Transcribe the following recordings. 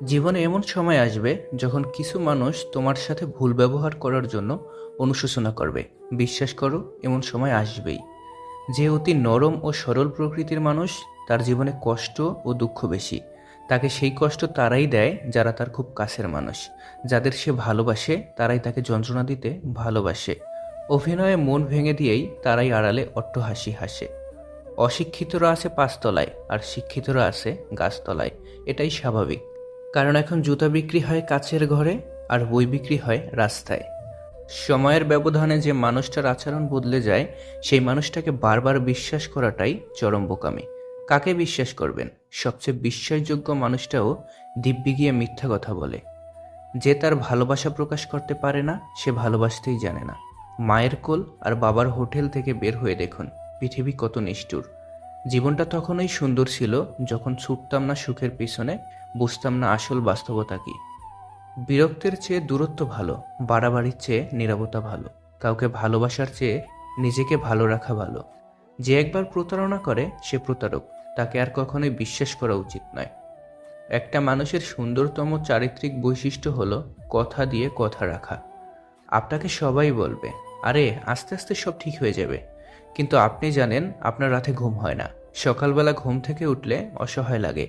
জীবনে এমন সময় আসবে যখন কিছু মানুষ তোমার সাথে ভুল ব্যবহার করার জন্য অনুশোচনা করবে। বিশ্বাস করো, এমন সময় আসবেই। যে অতি নরম ও সরল প্রকৃতির মানুষ, তার জীবনে কষ্ট ও দুঃখ বেশি। তাকে সেই কষ্ট তারাই দেয় যারা তার খুব কাছের মানুষ। যাদের সে ভালোবাসে তারাই তাকে যন্ত্রণা দিতে ভালোবাসে। অভিনয়ে মন ভেঙে দিয়েই তারাই আড়ালে অট্টহাসি হাসে। অশিক্ষিতরা আছে পাঁচতলায় আর শিক্ষিতরা আছে গাছতলায়। এটাই স্বাভাবিক। কারণ এখন জুতা বিক্রি হয় কাচের ঘরে আর বই বিক্রি হয় রাস্তায়। সময়ের ব্যবধানে যে মানুষটার আচরণ বদলে যায়, সেই মানুষটাকে বারবার বিশ্বাস করাটাই চরম বোকামি। কাকে বিশ্বাস করবেন? সবচেয়ে বিশ্বাসযোগ্য মানুষটাও দিব্যি গিয়ে মিথ্যা কথা বলে। যে তার ভালোবাসা প্রকাশ করতে পারে না, সে ভালোবাসতেই জানে না। মায়ের কোল আর বাবার হোটেল থেকে বের হয়ে দেখুন পৃথিবী কত নিষ্ঠুর। জীবনটা তখনই সুন্দর ছিল যখন ছুটতাম না সুখের পিছনে, বুঝতাম না আসল বাস্তবতা কি। বিরক্তের চেয়ে দূরত্ব ভালো, বাড়াবাড়ির চেয়ে নীরবতা ভালো। কাউকে ভালোবাসার চেয়ে নিজেকে ভালো রাখা ভালো। যে একবার প্রতারণা করে সে প্রতারক, তাকে আর কখনোই বিশ্বাস করা উচিত নয়। একটা মানুষের সুন্দরতম চারিত্রিক বৈশিষ্ট্য হলো কথা দিয়ে কথা রাখা। আপনাকে সবাই বলবে, আরে আস্তে আস্তে সব ঠিক হয়ে যাবে, কিন্তু আপনি জানেন আপনার রাতে ঘুম হয় না, সকালবেলা ঘুম থেকে উঠলে অসহায় লাগে।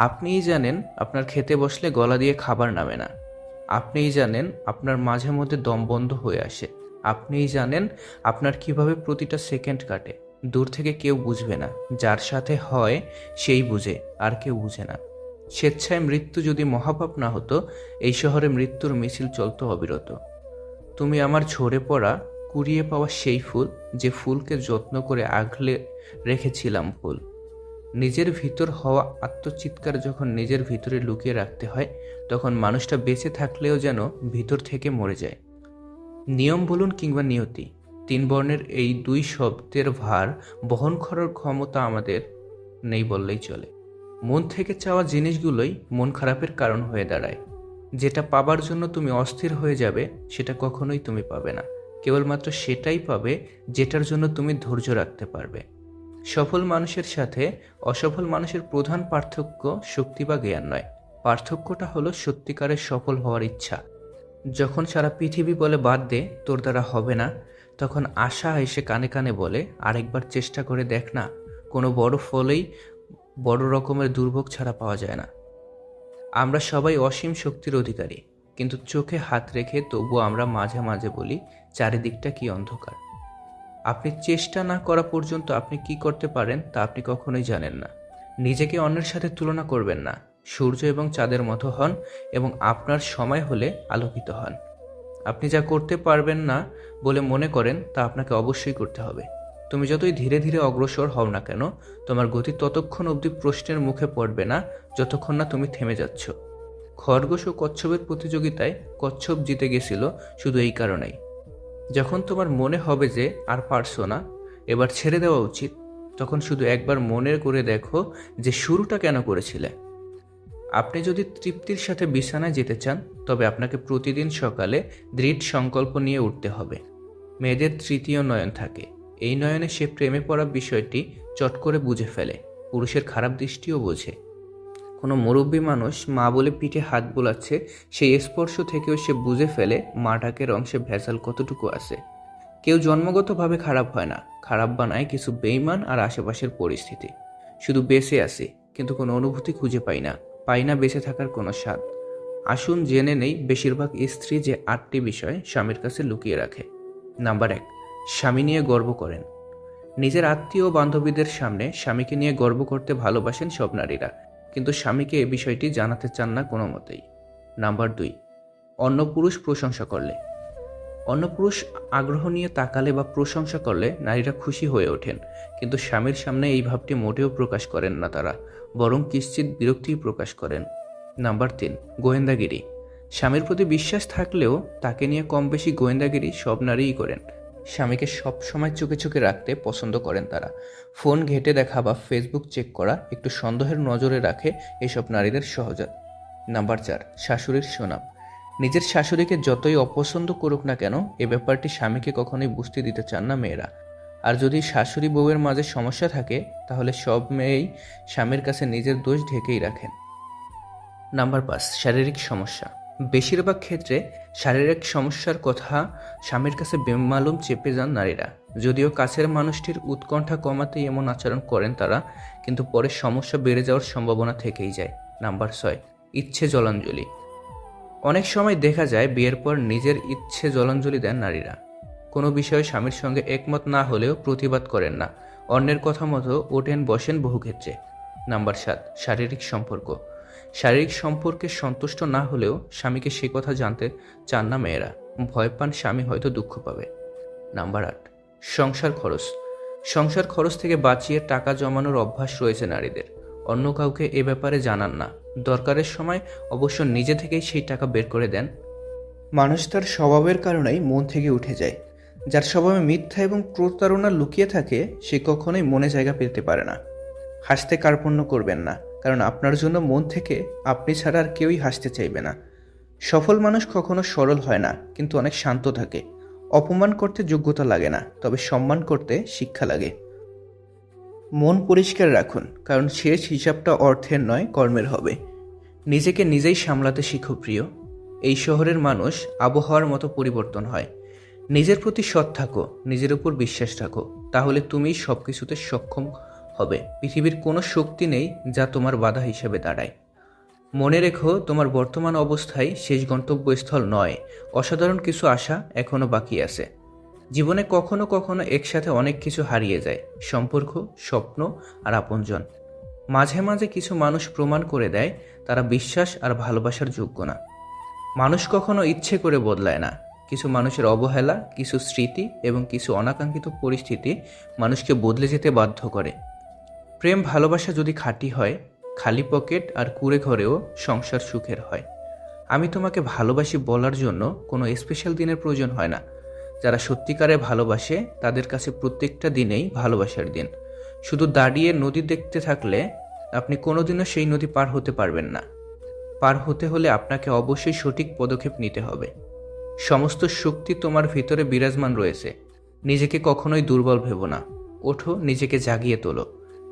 আপনিই জানেন আপনার খেতে বসলে গলা দিয়ে খাবার নামে না। আপনিই জানেন আপনার মাঝে মধ্যে দম বন্ধ হয়ে আসে। আপনিই জানেন আপনার কিভাবে প্রতিটা সেকেন্ড কাটে। দূর থেকে কেউ বুঝবে না, যার সাথে হয় সেই বুঝে, আর কেউ বুঝে না। স্বেচ্ছায় মৃত্যু যদি মহাপাপ না হতো, এই শহরে মৃত্যুর মিছিল চলতো অবিরত। তুমি আমার ঝরে পড়া, কুড়িয়ে পাওয়া সেই ফুল, যে ফুলকে যত্ন করে আগলে রেখেছিলাম ফুল। নিজের ভিতর হওয়া আত্মচিৎকার যখন নিজের ভিতরে লুকিয়ে রাখতে হয়, তখন মানুষটা বেঁচে থাকলেও যেন ভিতর থেকে মরে যায়। নিয়ম বলুন কিংবা নিয়তি, তিন বর্ণের এই দুই শব্দের ভার বহন করার ক্ষমতা আমাদের নেই বললেই চলে। মন থেকে চাওয়া জিনিসগুলোই মন খারাপের কারণ হয়ে দাঁড়ায়। যেটা পাবার জন্য তুমি অস্থির হয়ে যাবে, সেটা কখনোই তুমি পাবে না। কেবলমাত্র সেটাই পাবে যেটার জন্য তুমি ধৈর্য রাখতে পারবে। সফল মানুষের সাথে অসফল মানুষের প্রধান পার্থক্য শক্তি বা জ্ঞান নয়। পার্থক্যটা হলো সত্যিকারের সফল হওয়ার ইচ্ছা। যখন সারা পৃথিবী বলে বাদ দে, তোর দ্বারা হবে না, তখন আশা এসে কানে কানে বলে, আরেকবার চেষ্টা করে দেখ না। কোনো বড় ফলেই বড় রকমের দুর্ভোগ ছাড়া পাওয়া যায় না। আমরা সবাই অসীম শক্তির অধিকারী, কিন্তু চোখে হাত রেখে তবুও আমরা মাঝে মাঝে বলি, চারিদিকটা কি অন্ধকার। আপনি চেষ্টা না করা পর্যন্ত আপনি কি করতে পারেন তা আপনি কখনোই জানেন না। নিজেকে অন্যের সাথে তুলনা করবেন না। সূর্য এবং চাঁদের মতো হন, এবং আপনার সময় হলে আলোকিত হন। আপনি যা করতে পারবেন না বলে মনে করেন, তা আপনাকে অবশ্যই করতে হবে। তুমি যতই ধীরে ধীরে অগ্রসর হও না কেন, তোমার গতি ততক্ষণ অবধি প্রশ্নের মুখে পড়বে না যতক্ষণ না তুমি থেমে যাচ্ছ। খরগোশ ও কচ্ছপের প্রতিযোগিতায় কচ্ছপ জিতে গেছিল শুধু এই কারণেই। যখন তোমার মনে হবে যে আর পারছো না, এবার ছেড়ে দেওয়া উচিত, তখন শুধু একবার মনে করে দেখো যে শুরুটা কেন করেছিলে। আপনি যদি তৃপ্তির সাথে বিছানায় যেতে চান, তবে আপনাকে প্রতিদিন সকালে দৃঢ় সংকল্প নিয়ে উঠতে হবে। মেয়েদের তৃতীয় নয়ন থাকে। এই নয়নে সে প্রেমে পড়া বিষয়টি চট করে বুঝে ফেলে, পুরুষের খারাপ দৃষ্টিও বোঝে। কোনো মুরব্বী মানুষ মা বলে পিঠে হাত বোলাচ্ছে, সেই স্পর্শ থেকেও সে বুঝে ফেলে মা ডাকের অংশে ভেজাল কতটুকু আছে। কেউ জন্মগতভাবে খারাপ হয় না, খারাপ বানায় কিছু বেইমান আর আশেপাশের পরিস্থিতি। শুধু বেঁচে আছি, কিন্তু কোনো অনুভূতি খুঁজে পাই না বেঁচে থাকার কোনো স্বাদ। আসুন জেনে নেই বেশিরভাগ স্ত্রী যে 8টি বিষয় স্বামীর কাছে লুকিয়ে রাখে। নাম্বার 1, স্বামী নিয়ে গর্ব করেন। নিজের আত্মীয় ও বান্ধবীদের সামনে স্বামীকে নিয়ে গর্ব করতে ভালোবাসেন সব নারীরা, কিন্তু স্বামীকে এ বিষয়টি জানাতে চান না কোনো মতেই। নাম্বার 2, অন্য পুরুষ প্রশংসা করলে। অন্য পুরুষ আগ্রহ নিয়ে তাকালে বা প্রশংসা করলে নারীরা খুশি হয়ে ওঠেন, কিন্তু স্বামীর সামনে এই ভাবটি মোটেও প্রকাশ করেন না তারা, বরং কিঞ্চিৎ বিরক্তিই প্রকাশ করেন। নাম্বার 3, গোয়েন্দাগিরি। স্বামীর প্রতি বিশ্বাস থাকলেও তাকে নিয়ে কম বেশি গোয়েন্দাগিরি সব নারীই করেন। স্বামীকে সব সময় চোখে চোখে রাখতে পছন্দ করেন তারা। ফোন ঘেঁটে দেখা বা ফেসবুক চেক করা একটু সন্দেহের নজরে রাখে এসব নারীদের সহজাত। নাম্বার 4, শাশুড়ির সুনাম। নিজের শাশুড়িকে যতই অপছন্দ করুক না কেন, এ ব্যাপারটি স্বামীকে কখনোই বুঝতে দিতে চান না মেয়েরা। আর যদি শাশুড়ি বউয়ের মাঝে সমস্যা থাকে, তাহলে সব মেয়েই স্বামীর কাছে নিজের দোষ ঢেকেই রাখেন। নাম্বার 5, শারীরিক সমস্যা। বেশিরভাগ ক্ষেত্রে শারীরিক সমস্যার কথা স্বামীর কাছে বেমালুম চেপে যান নারীরা। যদিও কাছের মানুষটির উৎকণ্ঠা কমাতেই এমন আচরণ করেন তারা, কিন্তু পরে সমস্যা বেড়ে যাওয়ার সম্ভাবনা থেকেই যায়। নাম্বার 6, ইচ্ছে জলাঞ্জলি। অনেক সময় দেখা যায় বিয়ের পর নিজের ইচ্ছে জলাঞ্জলি দেন নারীরা। কোনো বিষয়ে স্বামীর সঙ্গে একমত না হলেও প্রতিবাদ করেন না, অন্যের কথা মতো ওঠেন বসেন বহু ক্ষেত্রে। নাম্বার 7, শারীরিক সম্পর্ক। শারীরিক সম্পর্কে সন্তুষ্ট না হলেও স্বামীকে সে কথা জানতে চান না মেয়েরা, ভয় পান স্বামী হয়তো দুঃখ পাবে। নাম্বার 8, সংসার খরচ। সংসার খরচ থেকে বাঁচিয়ে টাকা জমানোর অভ্যাস রয়েছে নারীদের, অন্য কাউকে এ ব্যাপারে জানান না, দরকারের সময় অবশ্য নিজে থেকেই সেই টাকা বের করে দেন। মানুষ তার স্বভাবের কারণেই মন থেকে উঠে যায়। যার স্বভাবে মিথ্যা এবং প্রতারণা লুকিয়ে থাকে সে কখনোই মনে জায়গা পেতে পারে না। হাসতে কার্পণ্য করবেন না, কারণ আপনার জন্য মন থেকে আপনি ছাড়া আর কেউই হাসতে চাইবে না। সফল মানুষ কখনো সরল হয় না, কিন্তু অনেক শান্ত থাকে। অপমান করতে যোগ্যতা লাগে না, তবে সম্মান করতে শিক্ষা লাগে। মন পরিষ্কার রাখুন, কারণ শেষ হিসাবটা অর্থের নয় কর্মের হবে। নিজেকে নিজেই সামলাতে শিখো প্রিয়। এই শহরের মানুষ আবহাওয়ার মতো পরিবর্তন হয়। নিজের প্রতি সৎ থাকো, নিজের উপর বিশ্বাস রাখো, তাহলে তুমি সব কিছুতে সক্ষম হবে। পৃথিবীর কোনো শক্তি নেই যা তোমার বাধা হিসেবে দাঁড়ায়। মনে রেখো, তোমার বর্তমান অবস্থায় শেষ গন্তব্যস্থল নয়। অসাধারণ কিছু আশা এখনো বাকি আছে। জীবনে কখনো কখনো একসাথে অনেক কিছু হারিয়ে যায়, সম্পর্ক, স্বপ্ন আর আপনজন। মাঝে মাঝে কিছু মানুষ প্রমাণ করে দেয় তারা বিশ্বাস আর ভালোবাসার যোগ্য না। মানুষ কখনো ইচ্ছে করে বদলায় না। কিছু মানুষের অবহেলা, কিছু স্মৃতি এবং কিছু অনাকাঙ্ক্ষিত পরিস্থিতি মানুষকে বদলে যেতে বাধ্য করে। প্রেম ভালোবাসা যদি খাঁটি হয়, খালি পকেট আর কুঁড়ে ঘরেও সংসার সুখের হয়। আমি তোমাকে ভালোবাসি বলার জন্য কোনো স্পেশাল দিনের প্রয়োজন হয় না। যারা সত্যিকারে ভালোবাসে তাদের কাছে প্রত্যেকটা দিনেই ভালোবাসার দিন। শুধু দাঁড়িয়ে নদী দেখতে থাকলে আপনি কোনোদিনও সেই নদী পার হতে পারবেন না। পার হতে হলে আপনাকে অবশ্যই সঠিক পদক্ষেপ নিতে হবে। সমস্ত শক্তি তোমার ভিতরে বিরাজমান রয়েছে। নিজেকে কখনোই দুর্বল ভেবো না। ওঠো, নিজেকে জাগিয়ে তোলো,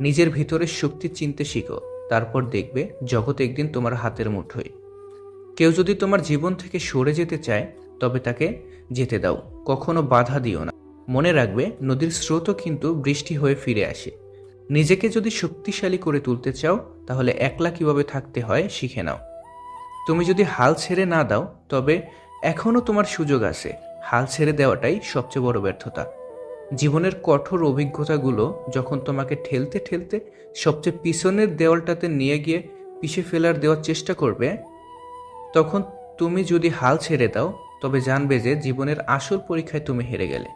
নিজের ভিতরের শক্তি চিনতে শিখো। তারপর দেখবে জগৎ একদিন তোমার হাতের মুঠোয়। কেউ যদি তোমার জীবন থেকে সরে যেতে চায় তবে তাকে যেতে দাও, কখনো বাধা দিও না। মনে রাখবে, নদীর স্রোতও কিন্তু বৃষ্টি হয়ে ফিরে আসে। নিজেকে যদি শক্তিশালী করে তুলতে চাও তাহলে একলা কিভাবে থাকতে হয় শিখে নাও। তুমি যদি হাল ছেড়ে না দাও তবে এখনও তোমার সুযোগ আছে। হাল ছেড়ে দেওয়াটাই সবচেয়ে বড় ব্যর্থতা। জীবনের কঠোর অভিজ্ঞতাগুলো যখন তোমাকে ঠেলতে ঠেলতে সবচেয়ে পিছনের দেওয়ালটাতে নিয়ে গিয়ে পিষে ফেলার দেওয়ার চেষ্টা করবে, তখন তুমি যদি হাল ছেড়ে দাও তবে জানবে যে জীবনের আসল পরীক্ষায় তুমি হেরে গেলে।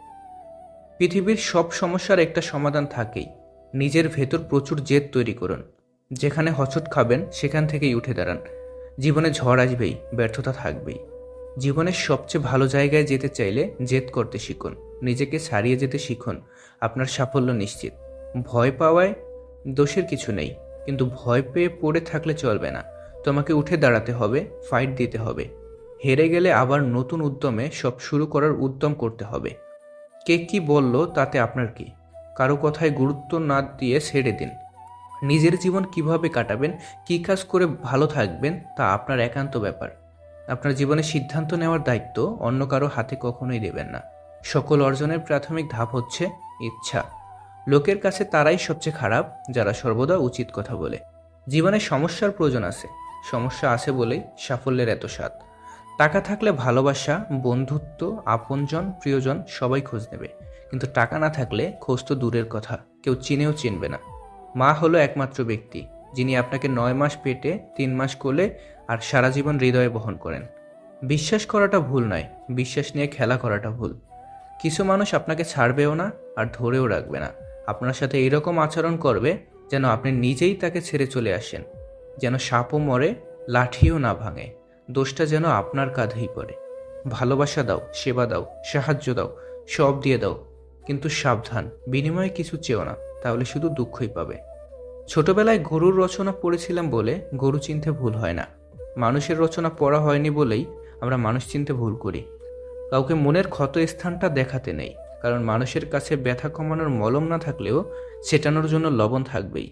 পৃথিবীর সব সমস্যার একটা সমাধান থাকেই। নিজের ভেতর প্রচুর জেদ তৈরি করুন। যেখানে হোঁচট খাবেন সেখান থেকেই উঠে দাঁড়ান। জীবনে ঝড় আসবেই, ব্যর্থতা থাকবেই। জীবনের সবচেয়ে ভালো জায়গায় যেতে চাইলে জেদ করতে শিখুন, নিজেকে ছাড়িয়ে যেতে শিখুন। আপনার সাফল্য নিশ্চিত। ভয় পাওয়ায় দোষের কিছু নেই, কিন্তু ভয় পেয়ে পড়ে থাকলে চলবে না। তোমাকে উঠে দাঁড়াতে হবে, ফাইট দিতে হবে। হেরে গেলে আবার নতুন উদ্যমে সব শুরু করার উদ্যম করতে হবে। কে কি বলল তাতে আপনার কি? কারো কথায় গুরুত্ব না দিয়ে ছেড়ে দিন। নিজের জীবন কিভাবে কাটাবেন, কী কাজ করে ভালো থাকবেন তা আপনার একান্ত ব্যাপার। আপনার জীবনে সিদ্ধান্ত নেওয়ার দায়িত্ব অন্য কারো হাতে কখনোই দেবেন না। সকল অর্জনের প্রাথমিক ধাপ হচ্ছে ইচ্ছা। লোকের কাছে তারাই সবচেয়ে খারাপ যারা সর্বদা উচিত কথা বলে। জীবনে সমস্যার প্রয়োজন আছে, সমস্যা আছে বলেই সাফল্যের এত স্বাদ। টাকা থাকলে ভালোবাসা, বন্ধুত্ব, আপনজন, প্রিয়জন সবাই খোঁজ নেবে, কিন্তু টাকা না থাকলে খোঁজ তো দূরের কথা, কেউ চিনেও চিনবে না। মা হলো একমাত্র ব্যক্তি যিনি আপনাকে 9 মাস পেটে, 3 মাস কোলে আর সারা জীবন হৃদয়ে বহন করেন। বিশ্বাস করাটা ভুল নয়, বিশ্বাস নিয়ে খেলা করাটা ভুল। কিছু মানুষ আপনাকে ছাড়বেও না আর ধরেও রাখবে না। আপনার সাথে এরকম আচরণ করবে যেন আপনি নিজেই তাকে ছেড়ে চলে আসেন। যেন সাপও মরে, লাঠিও না ভাঙে, দোষটা যেন আপনার কাঁধেই পড়ে। ভালোবাসা দাও, সেবা দাও, সাহায্য দাও, সব দিয়ে দাও, কিন্তু সাবধান, বিনিময়ে কিছু চেও না, তাহলে শুধু দুঃখই পাবে। ছোটবেলায় গরুর রচনা পড়েছিলাম বলে গরু চিনতে ভুল হয় না। মানুষের রচনা পড়া হয়নি বলেই আমরা মানুষ চিনতে ভুল করি। কাউকে মনের ক্ষত স্থানটা দেখাতে নেই, কারণ মানুষের কাছে ব্যথা কমানোর মলম না থাকলেও ছেটানোর জন্য লবণ থাকবেই।